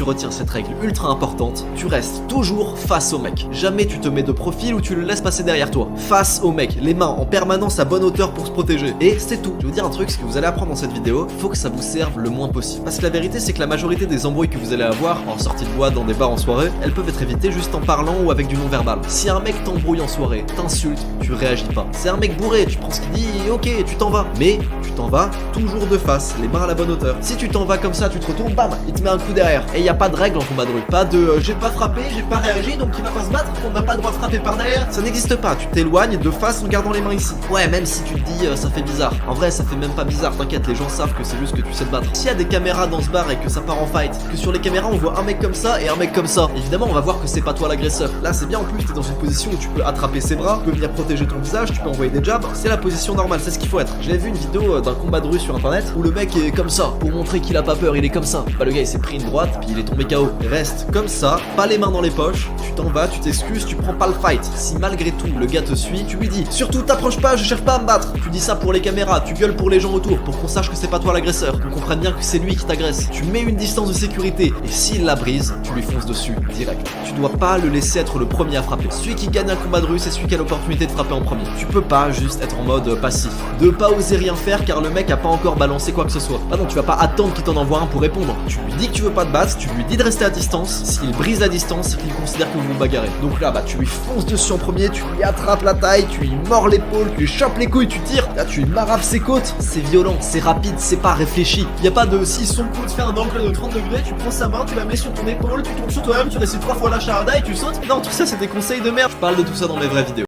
retiens cette règle ultra importante, tu restes toujours face au mec. Jamais tu te mets de profil ou tu le laisses passer derrière toi. Face au mec, les mains en permanence à bonne hauteur pour se protéger. Et c'est tout. Je vais vous dire un truc, ce que vous allez apprendre dans cette vidéo, faut que ça vous serve le moins possible. Parce que la vérité, c'est que la majorité des embrouilles que vous allez avoir en sortie de boîte, dans des bars en soirée, elles peuvent être évitées juste en parlant ou avec du non-verbal. Si un mec t'embrouille en soirée, t'insulte, tu réagis pas. C'est un mec bourré, tu prends ce qu'il dit, ok, tu t'en vas. Mais tu t'en vas toujours de face, les mains à la bonne hauteur. Si tu t'en vas comme ça, tu te retournes, bam, il te met un coup derrière. Et y a pas de règle en combat de rue. Pas de j'ai pas frappé, j'ai pas réagi, donc il va pas se battre, on n'a pas le droit de frapper par derrière. Ça n'existe pas, tu t'éloignes de face en gardant les mains ici. Ouais, même si tu te dis ça fait bizarre. En vrai, ça fait même pas bizarre, t'inquiète, les gens savent que c'est juste que tu sais te battre. S'il y a des caméras dans ce bar et que ça part en fight, que sur les caméras on voit un mec comme ça et un mec comme ça, évidemment on va voir que c'est pas toi l'agresseur. Là c'est bien, en plus t'es dans une position où tu peux attraper ses bras, tu peux venir protéger ton visage, tu peux envoyer des jabs, c'est la position normale, c'est ce qu'il faut être. J'avais vu une vidéo d'un combat de rue sur internet où le mec est comme ça, pour montrer qu'il a pas peur, il est comme ça. Bah le gars il s'est pris une droite, puis il est tombé KO. Reste comme ça, pas les mains dans les poches, tu t'en vas, tu t'excuses, tu prends pas le fight. Si malgré tout le gars te suit, tu lui dis surtout t'approches pas, je cherche pas à me battre. Tu dis ça pour les caméras, tu gueules pour les gens autour, pour qu'on sache que c'est pas toi l'agresseur, qu'on comprenne bien que c'est lui qui t'agresse. Tu mets une distance de sécurité, et s'il la brise, tu lui fonces dessus, direct. Tu dois pas le laisser être le premier à frapper. Celui qui gagne un combat de rue, c'est celui qui a l'opportunité de frapper en premier. Tu peux pas juste être en mode passif. De pas oser rien faire car le mec a pas encore balancé quoi que ce soit. Ah non, tu vas pas attendre qu'il t'en envoie un pour répondre. Tu lui dis que tu veux pas te battre, tu lui dis de rester à distance. S'il brise la distance, c'est qu'il considère que vous vous bagarrez. Donc là, bah tu lui fonces dessus en premier, tu lui attrapes la taille, tu lui mords l'épaule, tu lui chopes les couilles, tu tires. Là, tu lui marabes ses côtes. C'est violent, c'est rapide, c'est pas réfléchi. Y a pas de si son coude fait un angle de 30 degrés, tu prends sa main, tu la mets sur ton épaule, tu tombes sur toi-même, tu récites 3 fois la charada et tu sautes. Non, tout ça c'est des conseils de merde. Je parle de tout ça dans mes vraies vidéos.